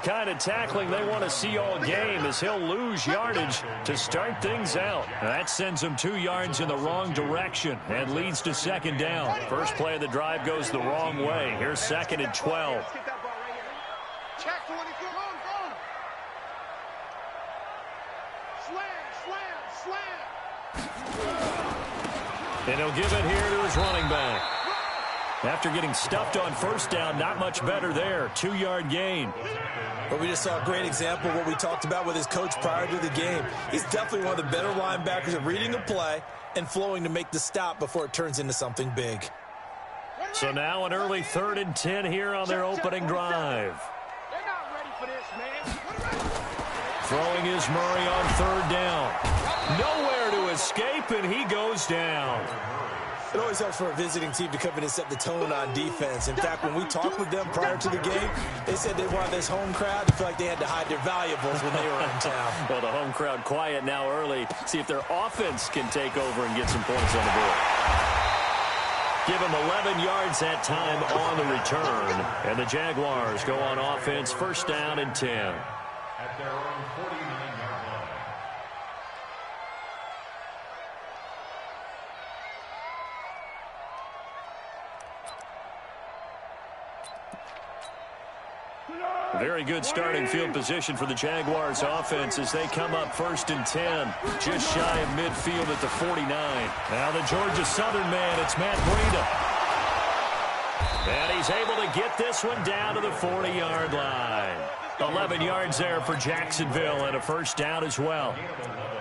Kind of tackling they want to see all game as he'll lose yardage to start things out. That sends him 2 yards in the wrong direction and leads to second down. First play of the drive goes the wrong way. Here's second and 12. And he'll give it here to his running back. After getting stuffed on first down, not much better there. 2-yard gain. But we just saw a great example of what we talked about with his coach prior to the game. He's definitely one of the better linebackers at reading a play and flowing to make the stop before it turns into something big. So now an early 3rd and 10 here on their opening drive. They're not ready for this, man. Throwing is Murray on 3rd down. Nowhere to escape, and he goes down. It always helps for a visiting team to come in and set the tone on defense. In fact, when we talked with them prior to the game, they said they wanted this home crowd to feel like they had to hide their valuables when they were in town. Well, the home crowd quiet now early. See if their offense can take over and get some points on the board. Give them 11 yards that time on the return. And the Jaguars go on offense, first down and 10. At their own 49-yard line. Very good starting field position for the Jaguars offense as they come up 1st and 10. Just shy of midfield at the 49. Now the Georgia Southern man, it's Matt Breida. And he's able to get this one down to the 40-yard line. 11 yards there for Jacksonville and a first down as well.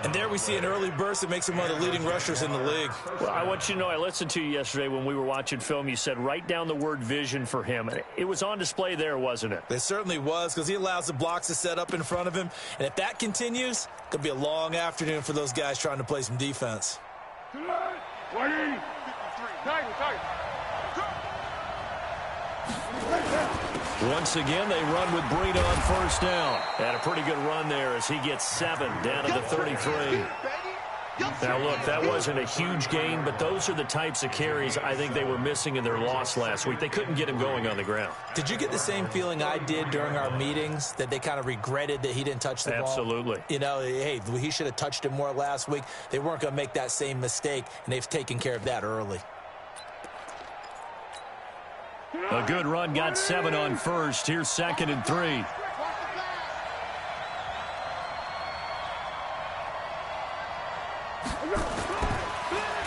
And there we see an early burst that makes him one of the leading rushers in the league. Well, I want you to know, I listened to you yesterday when we were watching film. You said write down the word vision for him. It was on display there, wasn't it? It certainly was, because he allows the blocks to set up in front of him. And if that continues, it could be a long afternoon for those guys trying to play some defense. Once again, they run with Breida on first down. And a pretty good run there as he gets 7 down to the 33. Now, look, that wasn't a huge gain, but those are the types of carries I think they were missing in their loss last week. They couldn't get him going on the ground. Did you get the same feeling I did during our meetings, that they kind of regretted that he didn't touch the ball? Absolutely. You know, hey, he should have touched it more last week. They weren't going to make that same mistake, and they've taken care of that early. A good run, got 7 on first. Here's 2nd and 3.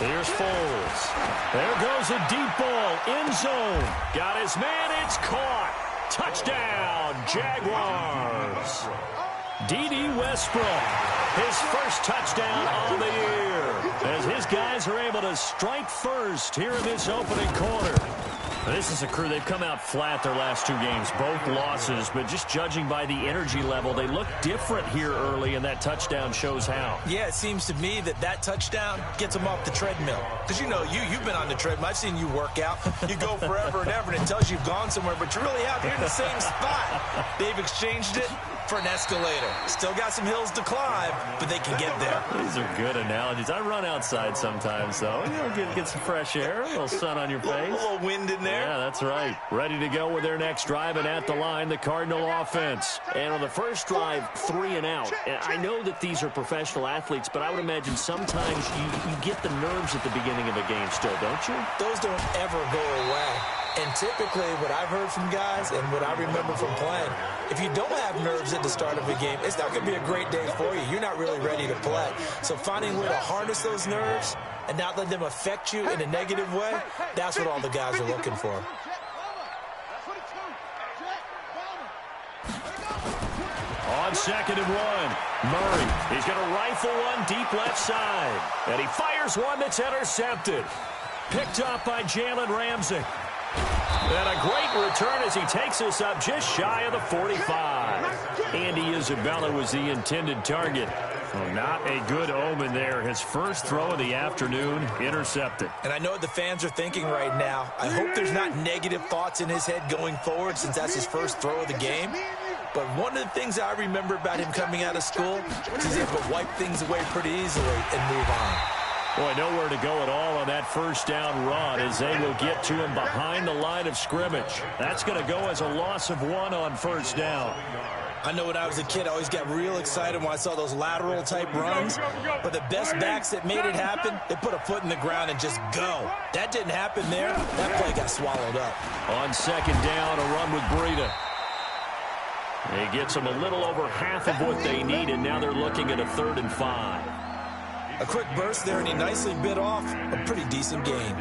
Here's Foles. There goes a deep ball, end zone. Got his man, it's caught. Touchdown, Jaguars. D.D. Westbrook, his first touchdown on the year, as his guys are able to strike first here in this opening quarter. This is a crew, they've come out flat their last 2 games, both losses, but just judging by the energy level, they look different here early, and that touchdown shows how. Yeah, it seems to me that touchdown gets them off the treadmill. Because, you know, you've been on the treadmill. I've seen you work out. You go forever and ever, and it tells you you've gone somewhere, but you're really out here in the same spot. They've exchanged it for an escalator. Still got some hills to climb, but they can get there. These are good analogies. I run outside sometimes, though. You know, get some fresh air, a little sun on your face. A little wind in there. Yeah, that's right. Ready to go with their next drive, and at the line, the Cardinal offense. And on the first drive, 3 and out. And I know that these are professional athletes, but I would imagine sometimes you get the nerves at the beginning of a game still, don't you? Those don't ever go away. And typically, what I've heard from guys and what I remember from playing, if you don't have nerves at the start of a game, it's not going to be a great day for you. You're not really ready to play. So finding a way to harness those nerves and not let them affect you in a negative way, that's what all the guys are looking for. On 2nd and 1, Murray. He's going to rifle one deep left side. And he fires one that's intercepted. Picked up by Jalen Ramsey. And a great return as he takes us up just shy of the 45. Andy Isabella was the intended target. So not a good omen there. His first throw of the afternoon, intercepted. And I know what the fans are thinking right now. I hope there's not negative thoughts in his head going forward, since that's his first throw of the game. But one of the things I remember about him coming out of school is he's able to wipe things away pretty easily and move on. Boy, nowhere to go at all on that first down run as they will get to him behind the line of scrimmage. That's going to go as a loss of 1 on first down. I know when I was a kid, I always got real excited when I saw those lateral-type runs. But the best backs that made it happen, they put a foot in the ground and just go. That didn't happen there. That play got swallowed up. On second down, a run with Breida. He gets them a little over half of what they need, and now they're looking at a 3rd and 5. A quick burst there, and he nicely bit off a pretty decent gain.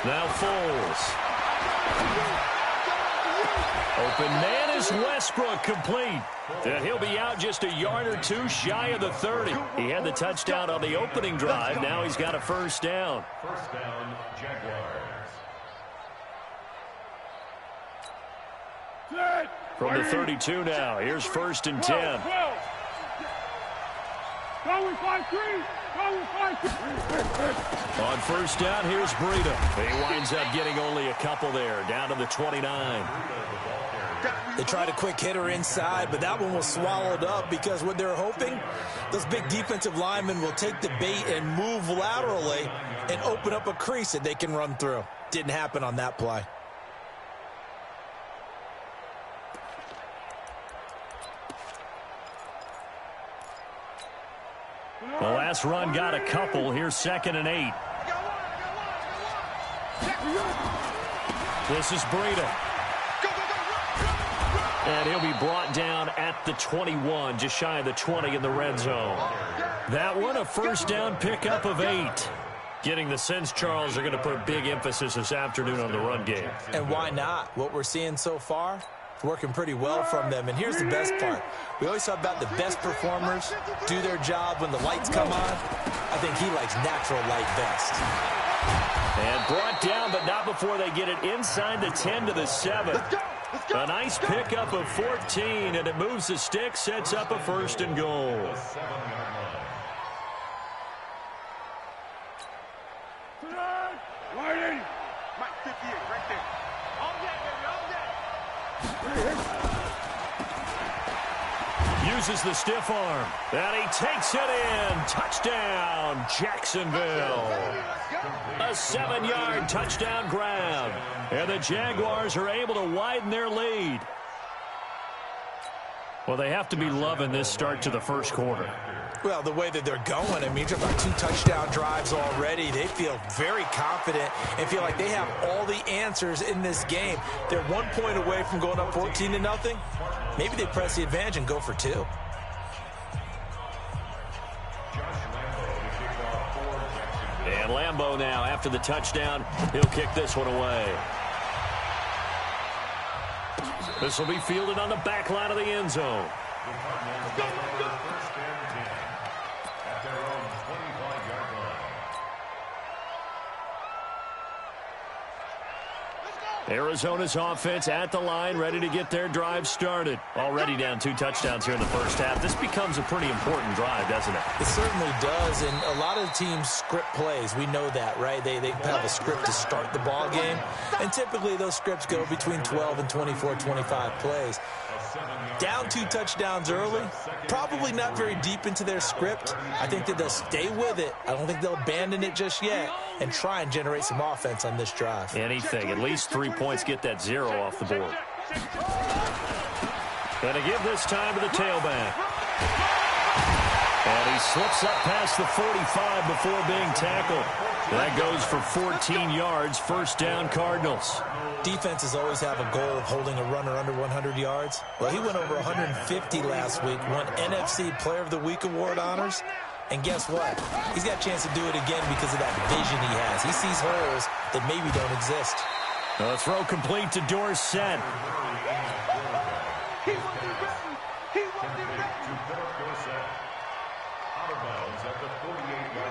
Now Foles. Open man is Westbrook, complete. And he'll be out just a yard or two shy of the 30. He had the touchdown on the opening drive. Now he's got a first down. First down, Jaguars. From the 32 now. Here's 1st and 10. On first down, here's Breida. He winds up getting only a couple there, down to the 29. They tried a quick hitter inside, but that one was swallowed up because what they're hoping, those big defensive linemen will take the bait and move laterally and open up a crease that they can run through. Didn't happen on that play. The last run got a couple. Here's 2nd and 8. This is Breida. And he'll be brought down at the 21, just shy of the 20 in the red zone. That one, a first down pickup of 8. Getting the sense, Charles, are going to put big emphasis this afternoon on the run game. And why not? What we're seeing so far, it's working pretty well from them. And here's the best part. We always talk about the best performers do their job when the lights come on. I think he likes natural light best. And brought down, but not before they get it inside the 10 to the 7. A nice pickup of 14, and it moves the stick, sets up a 1st and goal. Uses the stiff arm, and he takes it in. Touchdown, Jacksonville. A 7-yard touchdown grab. And the Jaguars are able to widen their lead. Well, they have to be loving this start to the first quarter. Well, the way that they're going, I mean, you're about 2 touchdown drives already. They feel very confident and feel like they have all the answers in this game. They're 1 point away from going up 14-0. Maybe they press the advantage and go for 2. And Lambeau now, after the touchdown, he'll kick this one away. This will be fielded on the back line of the end zone. Arizona's offense at the line, ready to get their drive started. Already down 2 touchdowns here in the first half. This becomes a pretty important drive, doesn't it? It certainly does, and a lot of teams script plays. We know that, right? They have a script to start the ball game, and typically those scripts go between 12 and 24, 25 plays. Down 2 touchdowns early, probably not very deep into their script. I think that they'll stay with it. I don't think they'll abandon it just yet and try and generate some offense on this drive. Anything, at least 3 points, get that 0 off the board. Going to give this time to the tailback. And he slips up past the 45 before being tackled. That goes for 14 yards, first down Cardinals. Defenses always have a goal of holding a runner under 100 yards. Well, he went over 150 last week, won NFC Player of the Week award honors. And guess what? He's got a chance to do it again because of that vision he has. He sees holes that maybe don't exist. A throw complete to Dorsett.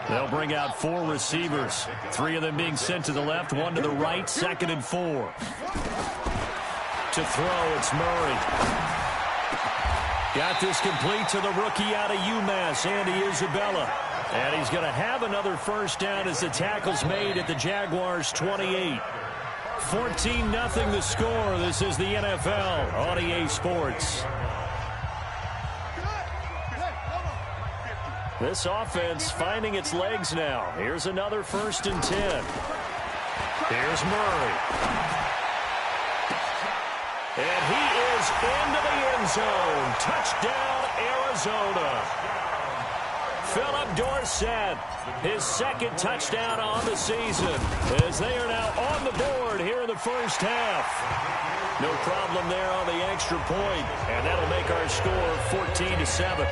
They'll bring out 4 receivers. 3 of them being sent to the left, 1 to the right, 2nd and 4. To throw, it's Murray. Got this complete to the rookie out of UMass, Andy Isabella. And he's going to have another first down as the tackle's made at the Jaguars' 28. 14-0 the score. This is the NFL on EA Sports. This offense finding its legs now. Here's another 1st and 10. Here's Murray. And he is into the end zone. Touchdown, Arizona. Philip Dorsett, his 2nd touchdown on the season, as they are now on the board here in the first half. No problem there on the extra point, and that'll make our score 14-7.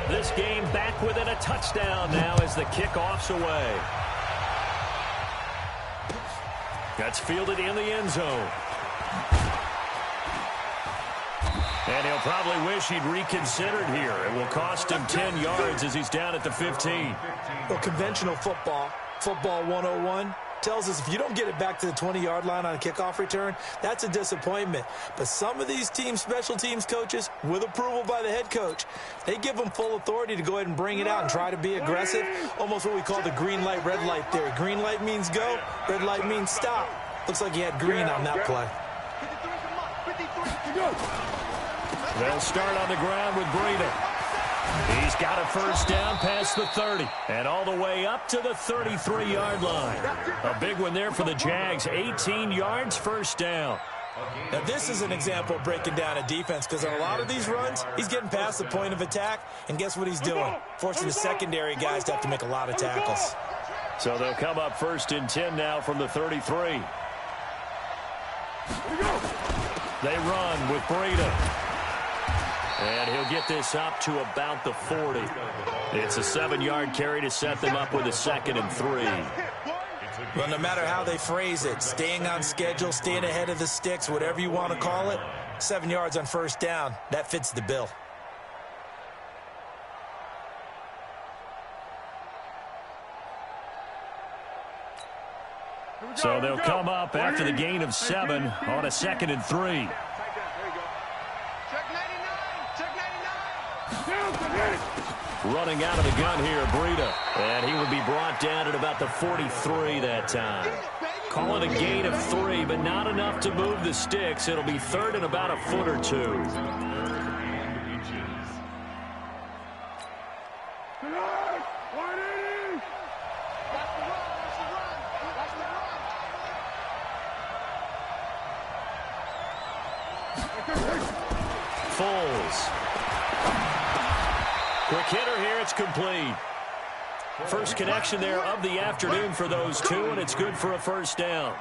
This game back within a touchdown now as the kickoff's away. That's fielded in the end zone. And he'll probably wish he'd reconsidered here. It will cost him 10 yards as he's down at the 15. Well, conventional football 101, tells us if you don't get it back to the 20-yard line on a kickoff return, that's a disappointment. But some of these teams, special teams coaches, with approval by the head coach, they give them full authority to go ahead and bring it out and try to be aggressive, almost what we call the green light, red light theory. Green light means go, red light means stop. Looks like he had green on that play. They'll start on the ground with Breida. He's got a 1st down past the 30 and all the way up to the 33-yard line. A big one there for the Jags. 18 yards, 1st down. Now, this is an example of breaking down a defense because on a lot of these runs, he's getting past the point of attack, and guess what he's doing? Forcing the secondary guys to have to make a lot of tackles. So they'll come up 1st and 10 now from the 33. They run with Breida. And he'll get this up to about the 40. It's a 7-yard carry to set them up with a 2nd and 3. Well, no matter how they phrase it, staying on schedule, staying ahead of the sticks, whatever you want to call it, 7 yards on 1st down, that fits the bill. So they'll come up after the gain of 7 on a 2nd and 3. Running out of the gun here, Breida. And he will be brought down at about the 43 that time. Call it a gain of 3, but not enough to move the sticks. It'll be 3rd and about a foot or 2. Foles. Quick hitter here, it's complete. First connection there of the afternoon for those two, and it's good for a 1st down.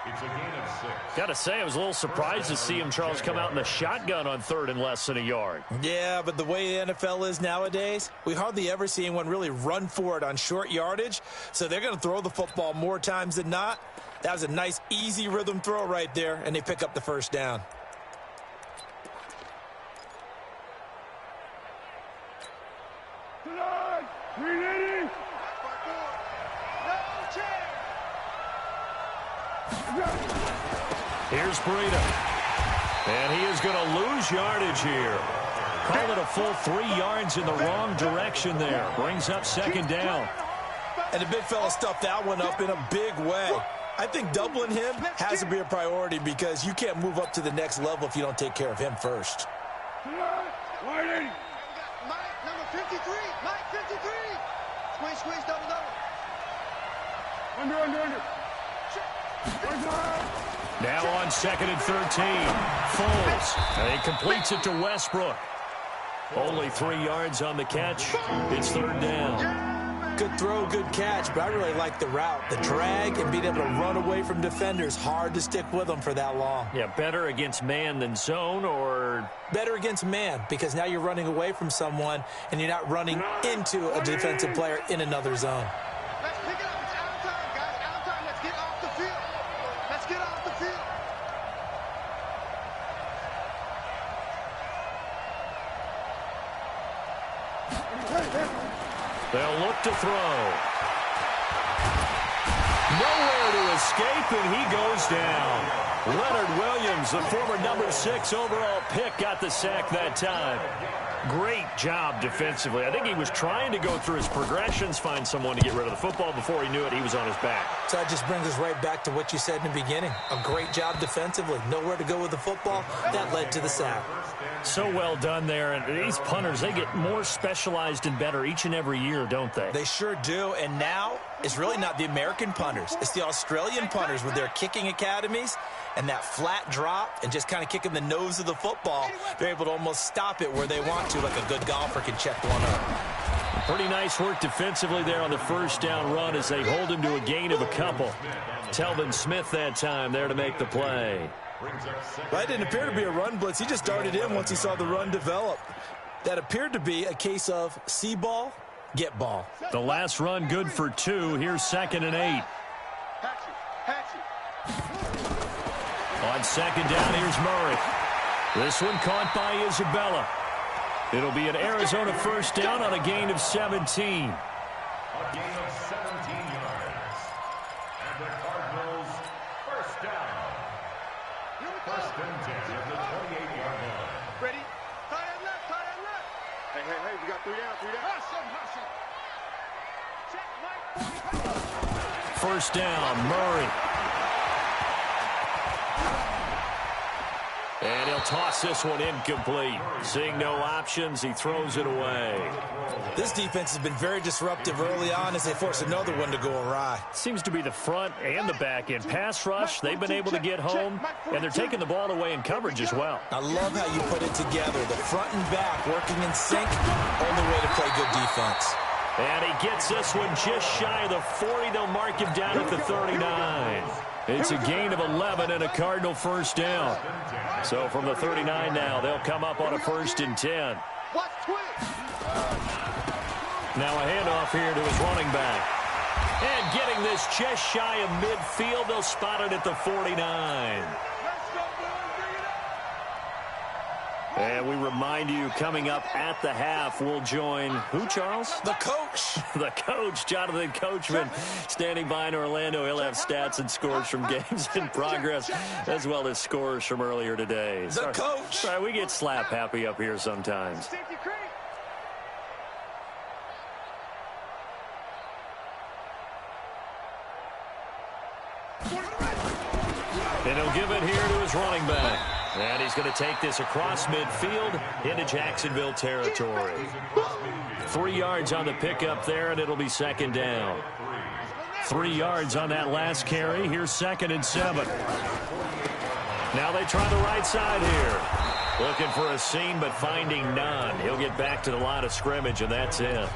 Got to say, I was a little surprised to see him, Charles, come out in the shotgun on 3rd and less than a yard. Yeah, but the way the NFL is nowadays, we hardly ever see anyone really run for it on short yardage, so they're going to throw the football more times than not. That was a nice, easy rhythm throw right there, and they pick up the 1st down. Here's Breida. And he is going to lose yardage here. Call it a full 3 yards in the wrong direction there. Brings up 2nd down. And the big fella stuffed that one up in a big way. I think doubling him has to be a priority because you can't move up to the next level if you don't take care of him first. Mike, number 53. Mike, 53. Squeeze, squeeze, double, double. Under. Now on 2nd and 13. Foles. And he completes it to Westbrook. Only 3 yards on the catch. It's 3rd down. Good throw, good catch, but I really like the route. The drag and being able to run away from defenders. Hard to stick with them for that long. Yeah, better against man than zone, or? Better against man, because now you're running away from someone and you're not running into a defensive player in another zone. Let's pick it up. It's out of time, guys. Out of time. Let's get off the field. Let's get off the field. They'll look to throw. Nowhere to escape, and he goes down. Leonard Williams, the former number 6 overall pick, got the sack that time. Great job defensively. I think he was trying to go through his progressions, find someone to get rid of the football. Before he knew it, he was on his back. So that just brings us right back to what you said in the beginning. A great job defensively. Nowhere to go with the football. That led to the sack. So well done there. And these punters, they get more specialized and better each and every year, don't they? They sure do. And now it's really not the American punters. It's the Australian punters with their kicking academies and that flat drop and just kind of kicking the nose of the football. They're able to almost stop it where they want to, like a good golfer can check one up. Pretty nice work defensively there on the first down run as they hold him to a gain of a couple. Telvin Smith that time there to make the play. That didn't appear to be a run blitz. He just darted in once he saw the run develop. That appeared to be a case of see ball, get ball. The last run good for 2. Here's 2nd and 8. On 2nd down, here's Murray. This one caught by Isabella. It'll be an Arizona first down on a gain of 17. A gain of 17 yards. And the Cardinals first down. First and 10 at the 28-yard line. Ready? Tight end left, tight end left. Hey, we got 3 down, 3 down. Hustle. Check, Mike. First down, Murray. And he'll toss this one incomplete. Seeing no options, he throws it away. This defense has been very disruptive early on as they force another one to go awry. Seems to be the front and the back end. Pass rush, they've been able to get home, and they're taking the ball away in coverage as well. I love how you put it together. The front and back working in sync. Only way to play good defense. And he gets this one just shy of the 40. They'll mark him down at the 39. It's a gain of 11 and a Cardinal first down. So from the 39 now, they'll come up on a 1st and 10. Now a handoff here to his running back. And getting this just shy of midfield, they'll spot it at the 49. And we remind you, coming up at the half, we'll join who, Charles? The coach. The coach, Jonathan Coachman, standing by in Orlando. He'll have stats and scores from games in progress, as well as scores from earlier today. The coach. Sorry, we get slap happy up here sometimes. And he'll give it here to his running back. And he's going to take this across midfield into Jacksonville territory. 3 yards on the pickup there, and it'll be 2nd down. 3 yards on that last carry. Here's 2nd and 7. Now they try the right side here. Looking for a seam, but finding none. He'll get back to the line of scrimmage, and that's it.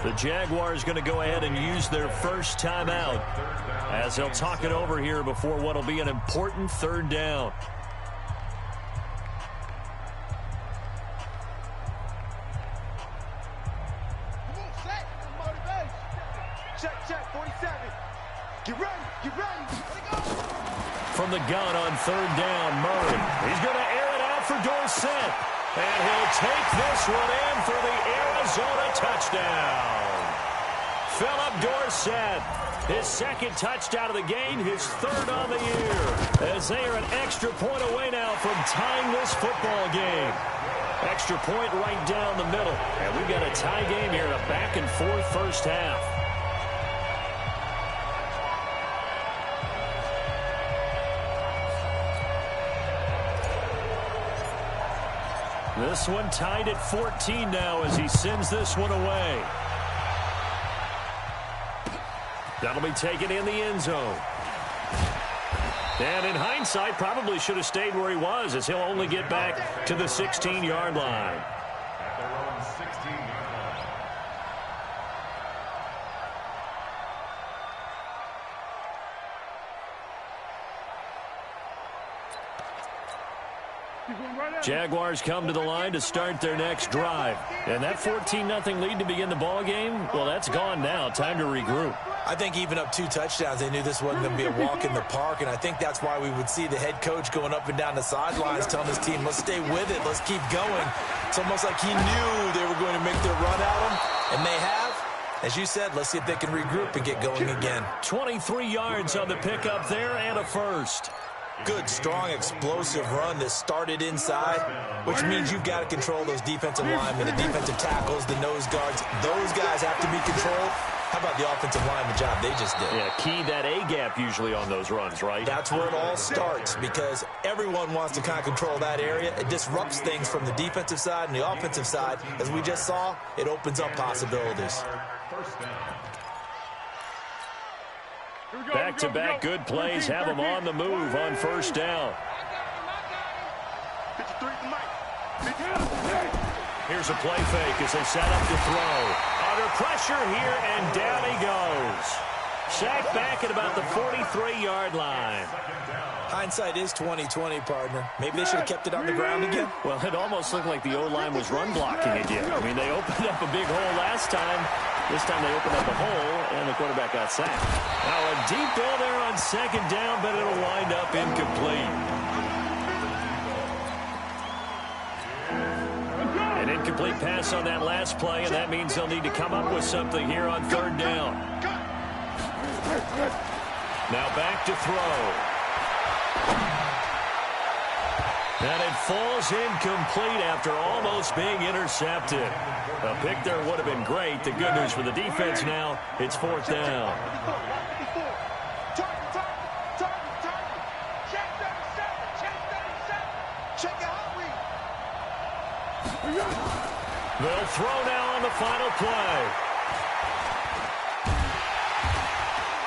The Jaguars going to go ahead and use their first timeout as they'll talk it over here before what will be an important 3rd down. Check, 47. Get ready. From the gun on 3rd down, Murray. He's going to air it out for Dorsett. And he'll take this one in for the Arizona touchdown. Philip Dorsett, his 2nd touchdown of the game, his 3rd on the year. As they are an extra point away now from tying this football game. Extra point right down the middle. And we've got a tie game here in a back-and-forth first half. This one tied at 14 now as he sends this one away. That'll be taken in the end zone. And in hindsight, probably should have stayed where he was as he'll only get back to the 16-yard line. At their own 16-yard line. Jaguars come to the line to start their next drive. And that 14-0 lead to begin the ball game, well, that's gone now. Time to regroup. I think even up 2 touchdowns, they knew this wasn't going to be a walk in the park, and I think that's why we would see the head coach going up and down the sidelines telling his team, let's stay with it, let's keep going. It's almost like he knew they were going to make their run at him, and they have. As you said, let's see if they can regroup and get going again. 23 yards on the pickup there and a first. good, strong, explosive run that started inside, which means you've got to control those defensive linemen, the defensive tackles, the nose guards. Those guys have to be controlled. How about the offensive line, the job they just did? Yeah, key that A-gap usually on those runs, right? That's where it all starts, because everyone wants to kind of control that area. It disrupts things from the defensive side and the offensive side. As we just saw, it opens up possibilities. Back-to-back good plays have them on the move on first down. Here's a play fake as they set up to throw. Under pressure here, and down he goes. Sacked back at about the 43-yard line. Hindsight is 20/20, partner. Maybe they should have kept it on the ground again. Well, it almost looked like the O-line was run blocking again. I mean, they opened up a big hole last time. This time they opened up a hole, and the quarterback got sacked. Now a deep ball there on second down, but it'll wind up incomplete. An incomplete pass on that last play, and that means they'll need to come up with something here on third down. Now back to throw. And it falls incomplete after almost being intercepted. A pick there would have been great. The good news for the defense now, it's fourth down. They'll throw now on the final play.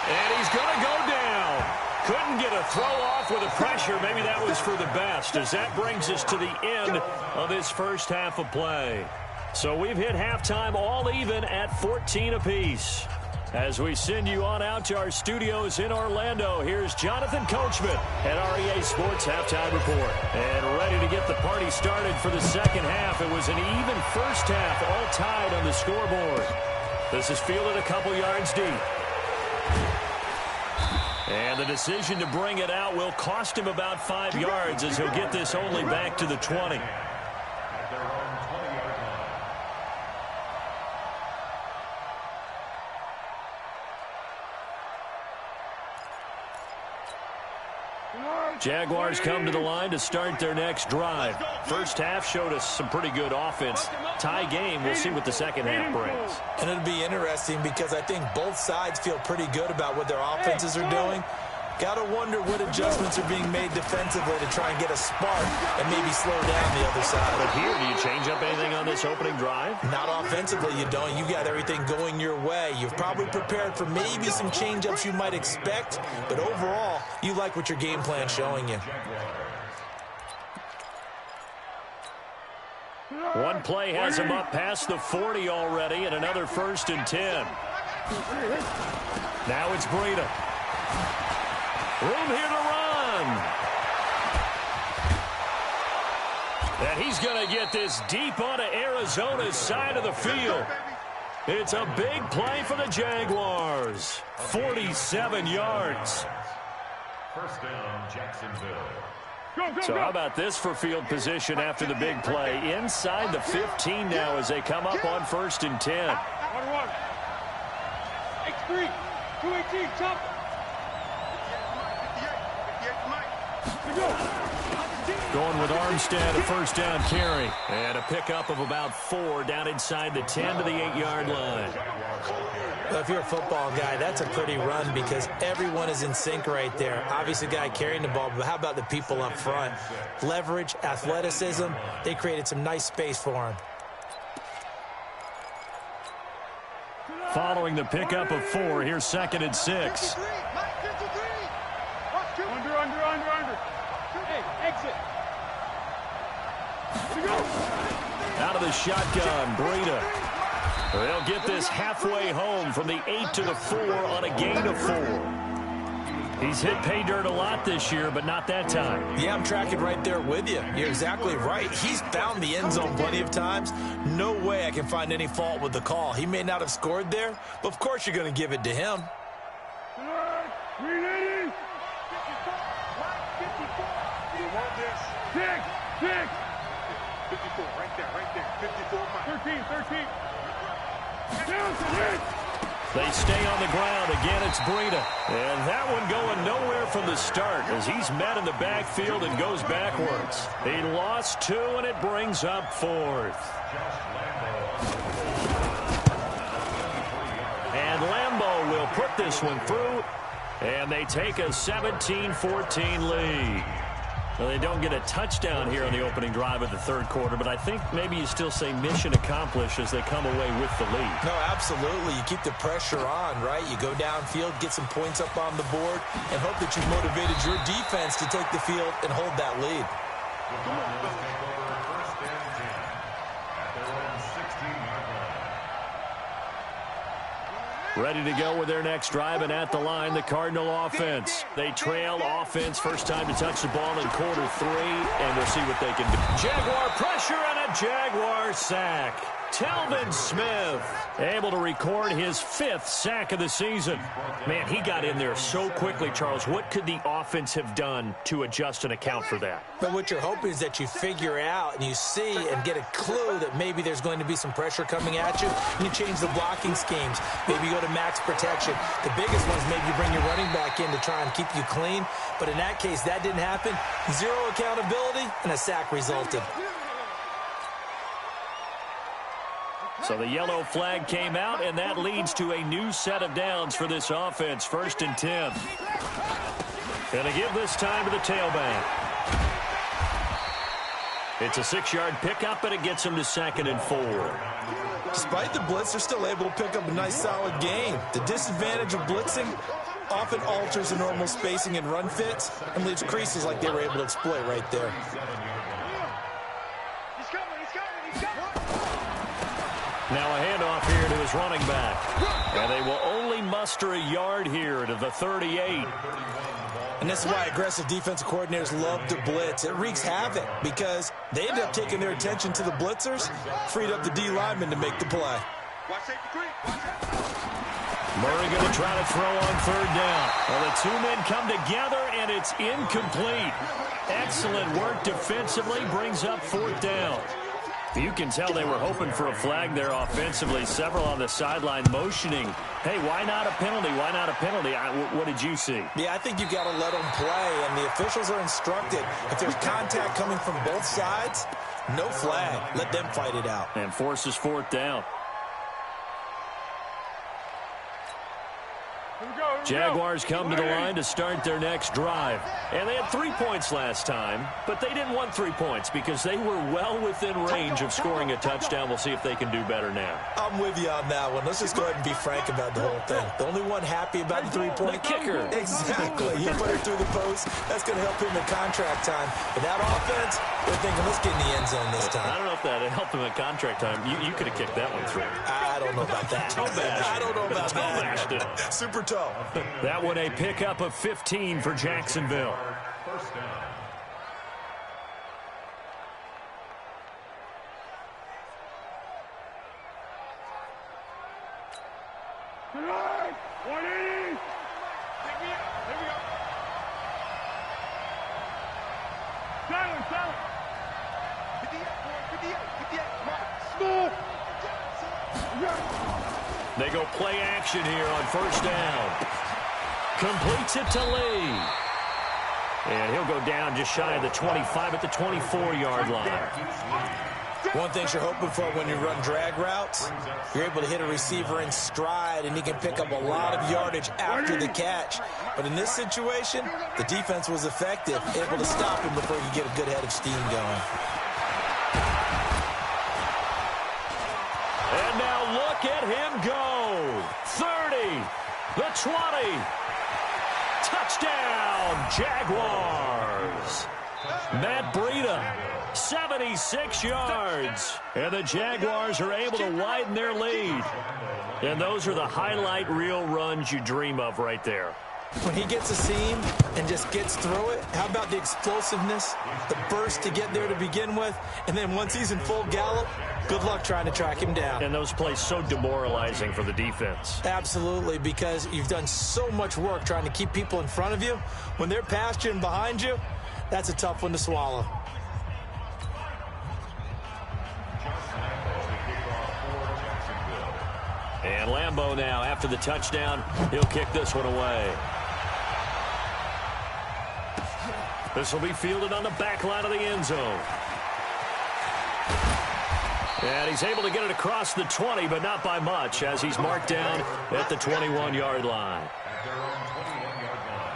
And he's going to go down. Couldn't get a throw off with the pressure. Maybe that was for the best, as that brings us to the end of this first half of play. So we've hit halftime all even at 14 apiece. As we send you on out to our studios in Orlando, here's Jonathan Coachman at REA Sports Halftime Report. And ready to get the party started for the second half. It was an even first half, all tied on the scoreboard. This is fielded a couple yards deep. And the decision to bring it out will cost him about 5 yards, as he'll get this only back to the 20. Jaguars come to the line to start their next drive. First half showed us some pretty good offense. Tie game, we'll see what the second half brings. And it'll be interesting because I think both sides feel pretty good about what their offenses are doing. Got to wonder what adjustments are being made defensively to try and get a spark and maybe slow down the other side. But here, do you change up anything on this opening drive? Not offensively, you don't. You got everything going your way. You've probably prepared for maybe some change-ups you might expect, but overall, you like what your game plan's showing you. One play has him up past the 40 already, and another 1st and 10. Now it's Breida. Room here to run. And he's going to get this deep onto Arizona's side of the field. It's a big play for the Jaguars. 47 yards. First down, Jacksonville. So how about this for field position after the big play? Inside the 15 now as they come up on 1st and 10. X3, 218, chop. Going with Armstead, a first down carry. And a pickup of about 4 down inside the 10 to the 8-yard line. Well, if you're a football guy, that's a pretty run because everyone is in sync right there. Obviously, the guy carrying the ball, but how about the people up front? Leverage, athleticism, they created some nice space for him. Following the pickup of 4, here's 2nd and 6. Under. Hey, exit. Out of the shotgun, Breida. They'll get this halfway home from the 8 to the 4 on a gain of 4. He's hit pay dirt a lot this year, but not that time. Yeah, I'm tracking right there with you. You're exactly right. He's found the end zone plenty of times. No way I can find any fault with the call. He may not have scored there, but of course you're going to give it to him. Six. 54, right there. 54, Mike. 13. They stay on the ground. Again, it's Breida. And that one going nowhere from the start as he's met in the backfield and goes backwards. He lost 2, and it brings up 4th. And Lambeau will put this one through, and they take a 17-14 lead. Well, they don't get a touchdown here on the opening drive of the third quarter, but I think maybe you still say mission accomplished as they come away with the lead. No, absolutely. You keep the pressure on, right? You go downfield, get some points up on the board, and hope that you've motivated your defense to take the field and hold that lead. Ready to go with their next drive, and at the line, the Cardinal offense. They trail offense, first time to touch the ball in quarter 3, and we'll see what they can do. Jaguar pressure and a Jaguar sack. Telvin Smith able to record his 5th sack of the season. Man, he got in there so quickly, Charles. What could the offense have done to adjust and account for that? But what you're hoping is that you figure out and you see and get a clue that maybe there's going to be some pressure coming at you, and you change the blocking schemes. Maybe you go to max protection. The biggest ones, maybe you bring your running back in to try and keep you clean. But in that case, that didn't happen. 0 accountability, and a sack resulted. So the yellow flag came out, and that leads to a new set of downs for this offense. 1st and 10. Gonna give this time to the tailback. It's a 6-yard pickup, and it gets them to 2nd and 4. Despite the blitz, they're still able to pick up a nice, solid gain. The disadvantage of blitzing often alters the normal spacing and run fits and leaves creases like they were able to exploit right there. Now a handoff here to his running back. And they will only muster a yard here to the 38. And this is why aggressive defensive coordinators love to blitz. It wreaks havoc because they end up taking their attention to the blitzers, freed up the D lineman to make the play. Murray going to try to throw on 3rd down. Well, the 2 men come together, and it's incomplete. Excellent work defensively, brings up 4th down. You can tell they were hoping for a flag there offensively. Several on the sideline motioning, hey, why not a penalty? Why not a penalty? What did you see? Yeah, I think you've got to let them play, and the officials are instructed. If there's contact coming from both sides, no flag. Let them fight it out. And forces 4th down. Jaguars come to the line to start their next drive. And they had 3 points last time, but they didn't want 3 points because they were well within range of scoring a touchdown. We'll see if they can do better now. I'm with you on that one. Let's just go ahead and be frank about the whole thing. The only one happy about the 3-point kicker. Exactly. He put it through the post. That's going to help him in contract time. But that offense, they're thinking, let's get in the end zone this time. I don't know if that helped him in contract time. You could have kicked that one through. I don't know about that. I don't know about that. Super toe. That one a pickup of 15 for Jacksonville. First down. They go play action here on 1st down. Completes it to Lee. And he'll go down just shy of the 25 at the 24-yard line. One thing you're hoping for when you run drag routes, you're able to hit a receiver in stride, and he can pick up a lot of yardage after the catch. But in this situation, the defense was effective, able to stop him before he could get a good head of steam going. And now look at him go. 30, the 20. Touchdown, Jaguars. Matt Breida, 76 yards. And the Jaguars are able to widen their lead. And those are the highlight reel runs you dream of right there. When he gets a seam and just gets through it, how about the explosiveness, the burst to get there to begin with, and then once he's in full gallop, good luck trying to track him down. And those plays so demoralizing for the defense. Absolutely, because you've done so much work trying to keep people in front of you. When they're past you and behind you, that's a tough one to swallow. And Lambeau now, after the touchdown, he'll kick this one away. This will be fielded on the back line of the end zone. And he's able to get it across the 20, but not by much, as he's marked down at the 21-yard line. At their own 21-yard line.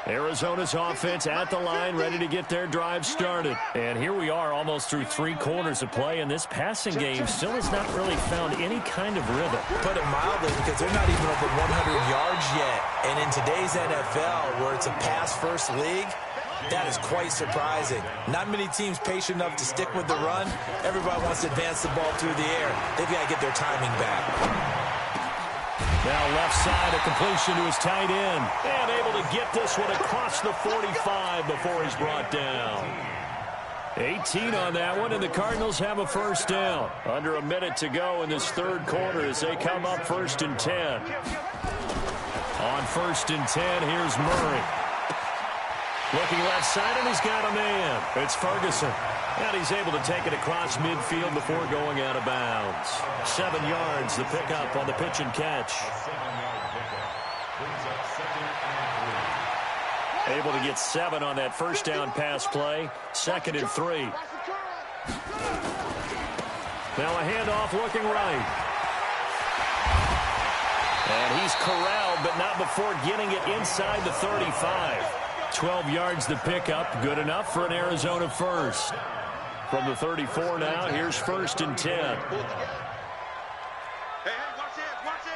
Arizona's offense at the line, ready to get their drive started. And here we are, almost through 3 quarters of play, and this passing game still has not really found any kind of rhythm. Put it mildly, because they're not even over 100 yards yet. And in today's NFL, where it's a pass-first league, that is quite surprising. Not many teams patient enough to stick with the run. Everybody wants to advance the ball through the air. They've got to get their timing back. Now left side, a completion to his tight end. And able to get this one across the 45 before he's brought down. 18 on that one, and the Cardinals have a first down. Under a minute to go in this third quarter as they come up 1st and 10. On 1st and 10, here's Murray. Looking left side, and he's got a man. It's Ferguson. And he's able to take it across midfield before going out of bounds. 7 yards, the pickup on the pitch and catch. A 7-yard pickup brings up 2nd and 3. Able to get 7 on that first down pass play. 2nd and 3. Now a handoff looking right. And he's corralled, but not before getting it inside the 35. 12 yards the pickup, good enough for an Arizona first. From the 34 now, here's 1st and 10. Hey, watch it, watch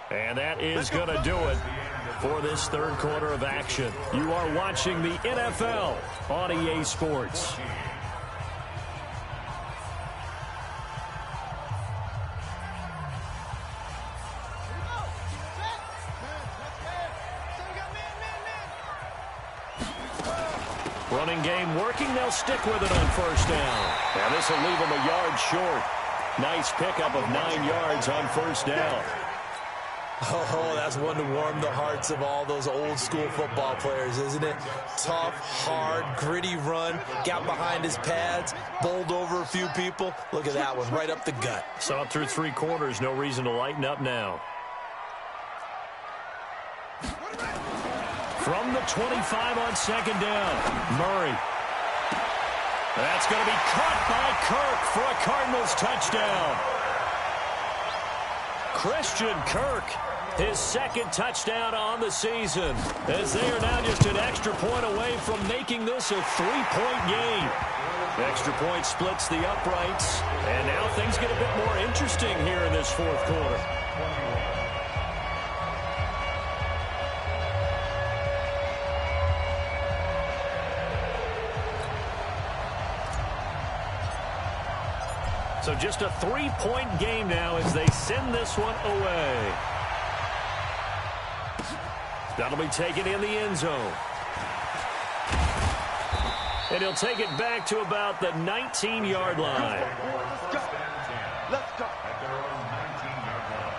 it. And that is going to do it for this third quarter of action. You are watching the NFL on EA Sports. Running game working. They'll stick with it on first down. And this will leave them a yard short. Nice pickup of 9 yards on first down. Oh, that's one to warm the hearts of all those old school football players, isn't it? Tough, hard, gritty run. Got behind his pads, bowled over a few people. Look at that one, right up the gut. Saw it through 3 quarters. No reason to lighten up now. From the 25 on 2nd down, Murray. That's going to be caught by Kirk for a Cardinals touchdown. Christian Kirk, his 2nd touchdown on the season, as they are now just an extra point away from making this a 3-point game. Extra point splits the uprights, and now things get a bit more interesting here in this 4th quarter. So just a 3-point game now as they send this one away. That'll be taken in the end zone. And he'll take it back to about the 19-yard line. Let's go. At their own 19-yard line.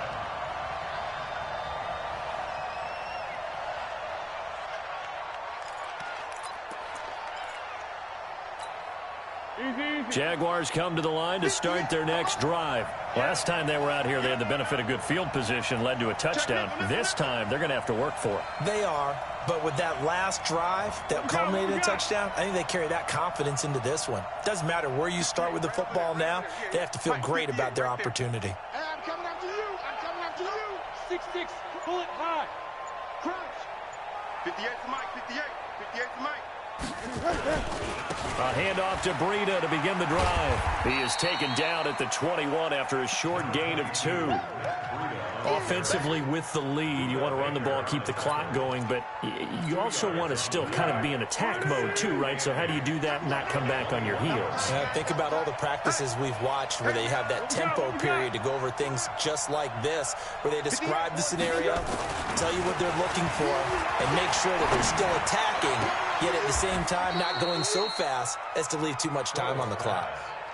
Jaguars come to the line to start their next drive. Last time they were out here, they had the benefit of good field position, led to a touchdown. This time, they're going to have to work for it. They are, but with that last drive that culminated in a touchdown, I think they carry that confidence into this one. Doesn't matter where you start with the football now, they have to feel great about their opportunity. Hey, I'm coming after you. I'm coming after you. 6'6", pull it high. Crunch. 58 to Mike, 58. 58 to Mike. A handoff to Breida to begin the drive. He is taken down at the 21 after a short gain of 2. Offensively with the lead, you want to run the ball, keep the clock going, but you also want to still kind of be in attack mode too, right? So how do you do that and not come back on your heels? Think about all the practices we've watched where they have that tempo period to go over things just like this, where they describe the scenario, tell you what they're looking for, and make sure that they're still attacking, yet at the same time not going so fast as to leave too much time on the clock.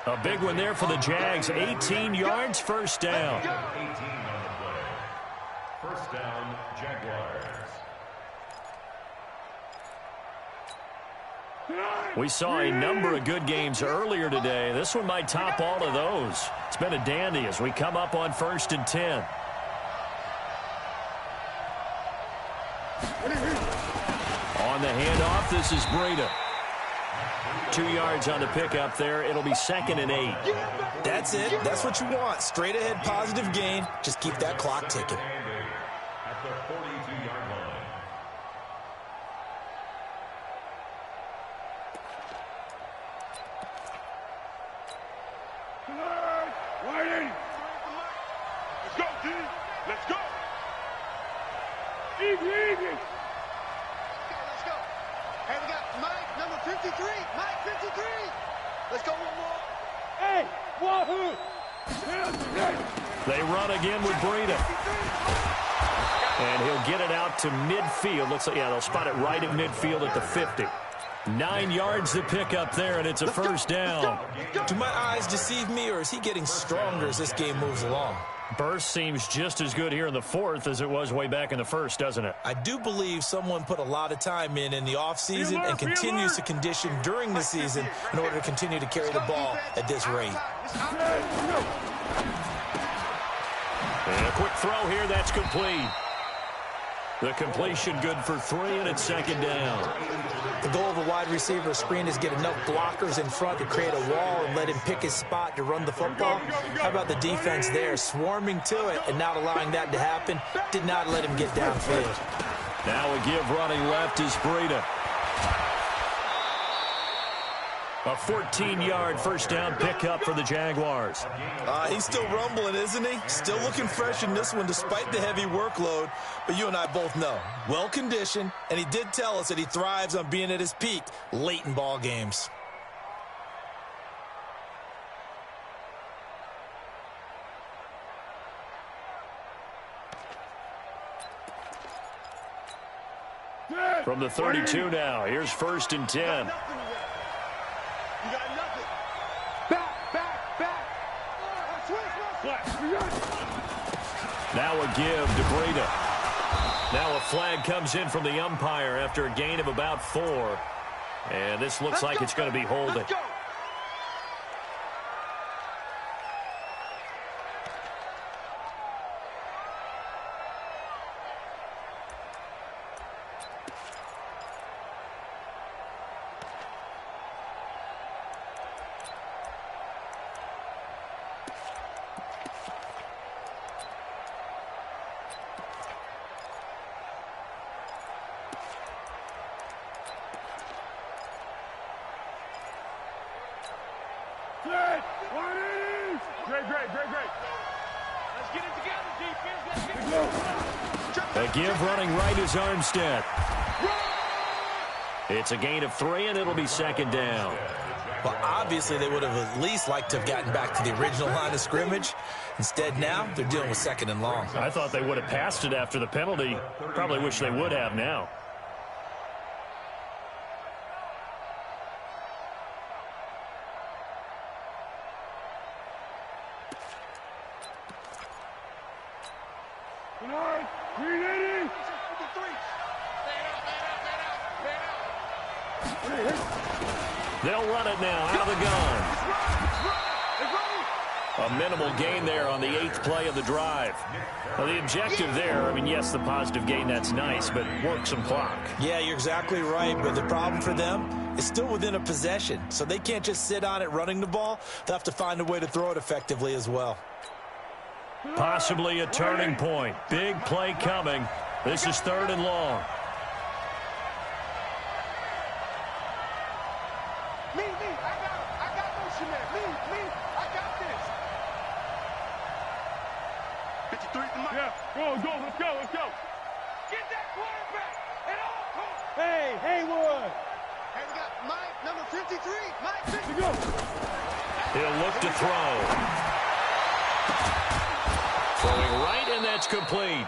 A big one there for the Jags. 18 yards, first down. 18 on the play. First down, Jaguars. We saw a number of good games earlier today. This one might top all of those. It's been a dandy as we come up on 1st and 10. On the handoff, this is Breida. 2 yards on the pickup there. It'll be 2nd and 8. That's it. That's what you want. Straight ahead positive gain. Just keep that clock ticking. At the 42-yard line. Widen. Let's go, T. Let's go. Easy, easy. Let's go. Hey, we got Mike, number 53. Mike, 53. Let's go one more. Hey, wahoo. They run again with Breida. And he'll get it out to midfield. Looks like, yeah, they'll spot it right at midfield at the 50. 9 yards to pick up there, and it's a first down. Do my eyes deceive me, or is he getting stronger as this game moves along? Burst seems just as good here in the 4th as it was way back in the 1st, doesn't it? I do believe someone put a lot of time in the offseason and continues to condition during the season in order to continue to carry the ball at this rate. And a quick throw here, that's complete. The completion good for 3, and it's 2nd down. The goal of a wide receiver screen is get enough blockers in front to create a wall and let him pick his spot to run the football. How about the defense there, swarming to it and not allowing that to happen? Did not let him get downfield. Now a give running left is Breida. A 14-yard first down pickup for the Jaguars. He's still rumbling, isn't he? Still looking fresh in this one despite the heavy workload. But you and I both know, well-conditioned, and he did tell us that he thrives on being at his peak late in ball games. From the 32 now, here's 1st and 10. You got nothing. Back. Now a give to Breida. Now a flag comes in from the umpire after a gain of about 4. And this looks like it's going to be holding. Let's go. Great. Let's get it together, defense. Let's get it. A give running right is Armstead. It's a gain of 3, and it'll be 2nd down. Well, obviously, they would have at least liked to have gotten back to the original line of scrimmage. Instead, now, they're dealing with 2nd and long. I thought they would have passed it after the penalty. Probably wish they would have now. They'll run it now out of the gun. A minimal gain there on the 8th play of the drive. Well, the objective there, I mean, yes, the positive gain, that's nice, but work some clock. Yeah, you're exactly right, but the problem for them is still within a possession, so they can't just sit on it running the ball. They'll have to find a way to throw it effectively as well. Possibly a turning point. Big play coming. This is 3rd and long. Me, I got motion there. Me, I got this. 53 to Mike. Yeah, go, let's go. Get that quarterback at all costs. Hey, Haywood. Hey, we got Mike, number 53. Mike, 53. Go. He'll look to throw. Throwing right, and that's complete.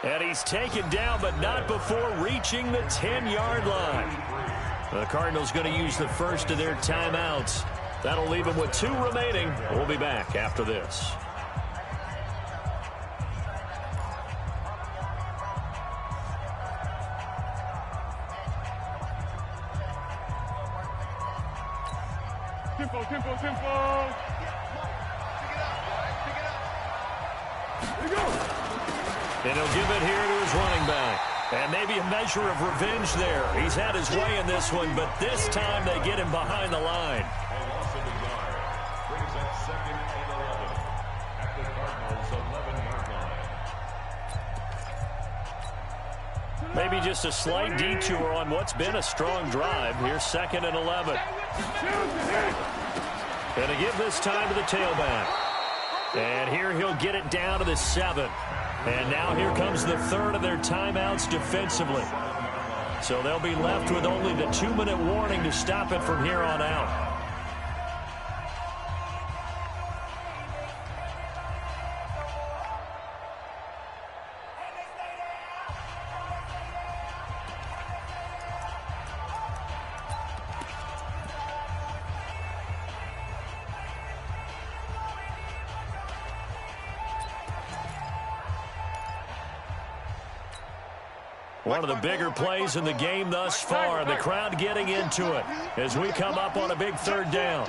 And he's taken down, but not before reaching the 10-yard line. The Cardinals going to use the first of their timeouts. That'll leave them with 2 remaining. We'll be back after this. Tempo. Pick it up, Here we go. And he'll give it here to his running back. And maybe a measure of revenge there. He's had his way in this one, but this time they get him behind the line. A loss of a yard brings up 2nd and 11 at the Cardinals' 11-yard line. Maybe just a slight detour on what's been a strong drive. Here's 2nd and 11. Going to give this time to the tailback. And here he'll get it down to the 7. And now here comes the 3rd of their timeouts defensively. So they'll be left with only the 2-minute warning to stop it from here on out. One of the bigger plays in the game thus far. The crowd getting into it as we come up on a big 3rd down.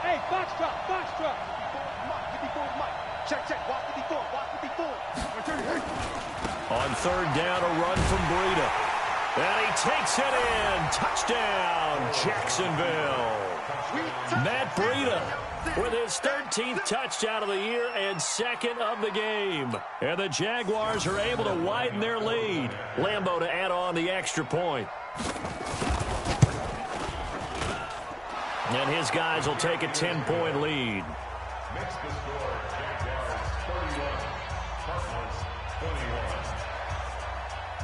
Hey, box truck. Check, walk 54. On 3rd down, a run from Breida. And he takes it in. Touchdown, Jacksonville. Matt Breida with his 13th touchdown of the year and 2nd of the game. And the Jaguars are able to widen their lead. Lambeau to add on the extra point. And his guys will take a 10-point lead. Makes the score Jaguars 31, Cardinals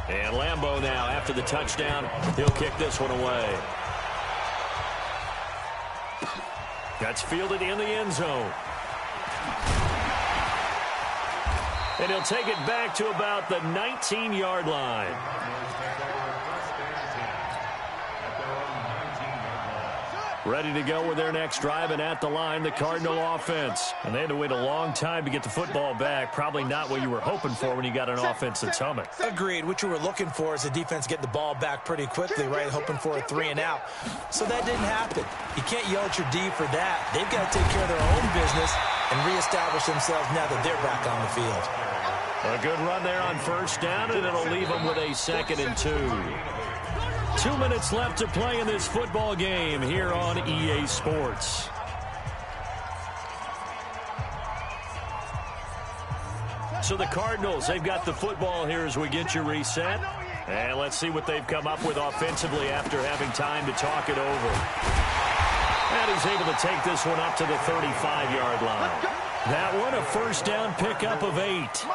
21. And Lambeau now, after the touchdown, he'll kick this one away. That's fielded in the end zone. And he'll take it back to about the 19-yard line. Ready to go with their next drive, and at the line, the Cardinal offense. And they had to wait a long time to get the football back. Probably not what you were hoping for when you got an offense that's humming. Agreed. What you were looking for is the defense get the ball back pretty quickly, right? Hoping for a 3 and out. So that didn't happen. You can't yell at your D for that. They've got to take care of their own business and reestablish themselves now that they're back on the field. A good run there on 1st down, and it'll leave them with a 2nd and 2. 2 minutes left to play in this football game here on EA Sports. So the Cardinals, they've got the football here as we get you reset. And let's see what they've come up with offensively after having time to talk it over. And he's able to take this one up to the 35-yard line. That one, a 1st down pickup of 8.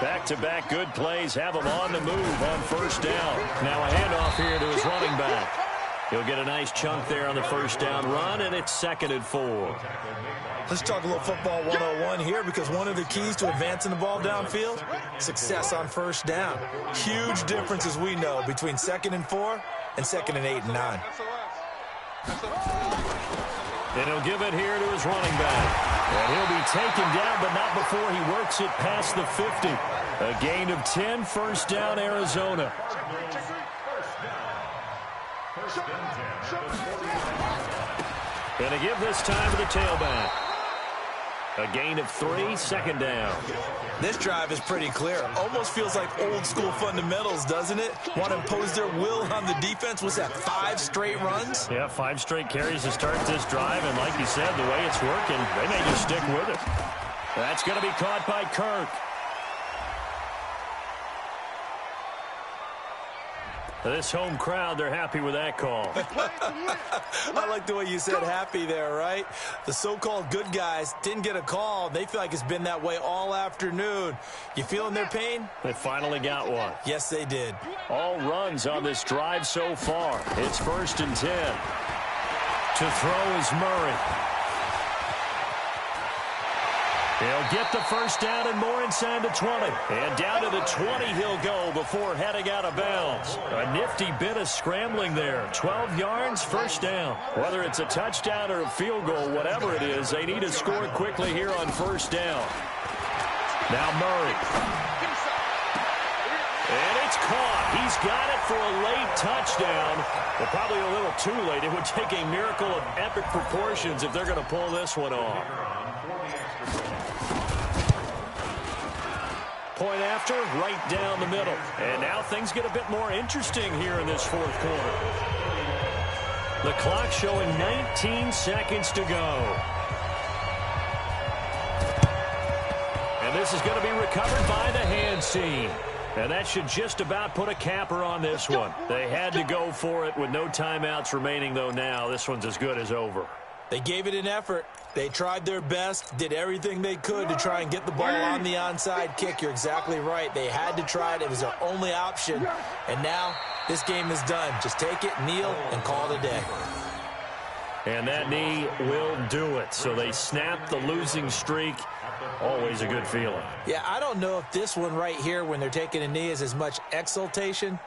Back-to-back good plays have him on the move on 1st down. Now a handoff here to his running back. He'll get a nice chunk there on the 1st down run, and it's 2nd and 4. Let's talk a little football 101 here, because one of the keys to advancing the ball downfield, success on 1st down. Huge difference, as we know, between 2nd and 4 and 2nd and 8 and 9. And he'll give it here to his running back. And he'll be taken down, but not before he works it past the 50. A gain of 10, 1st down, Arizona. And to give this time to the tailback. A gain of 3, 2nd down. This drive is pretty clear. Almost feels like old school fundamentals, doesn't it? Want to impose their will on the defense. Was that 5 straight runs? Yeah, 5 straight carries to start this drive. And like you said, the way it's working, they may just stick with it. That's going to be caught by Kirk. This home crowd, they're happy with that call. I like the way you said happy there, right? The so-called good guys didn't get a call. They feel like it's been that way all afternoon. You feeling their pain? They finally got one. Yes, they did. All runs on this drive so far. It's 1st and 10. To throw is Murray. He'll get the 1st down and more inside the 20. And down to the 20 he'll go before heading out of bounds. A nifty bit of scrambling there. 12 yards, 1st down. Whether it's a touchdown or a field goal, whatever it is, they need to score quickly here on 1st down. Now Murray. And it's caught. He's got it for a late touchdown, but probably a little too late. It would take a miracle of epic proportions if they're going to pull this one off. Point after, right down the middle. And now things get a bit more interesting here in this fourth quarter. The clock showing 19 seconds to go. And this is going to be recovered by the hands team. And that should just about put a capper on this one. They had to go for it with no timeouts remaining, though now. This one's as good as over. They gave it an effort. They tried their best, did everything they could to try and get the ball on the onside kick. You're exactly right. They had to try it. It was their only option. And now this game is done. Just take it, kneel, and call it a day. And that knee will do it. So they snap the losing streak. Always a good feeling. Yeah, I don't know if this one right here, when they're taking a knee, is as much exultation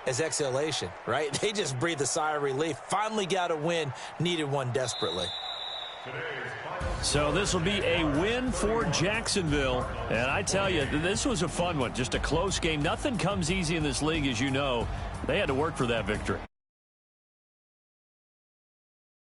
as exhalation, right? They just breathe a sigh of relief. Finally got a win. Needed one desperately. So this will be a win for Jacksonville. And I tell you, this was a fun one. Just a close game. Nothing comes easy in this league, as you know. They had to work for that victory.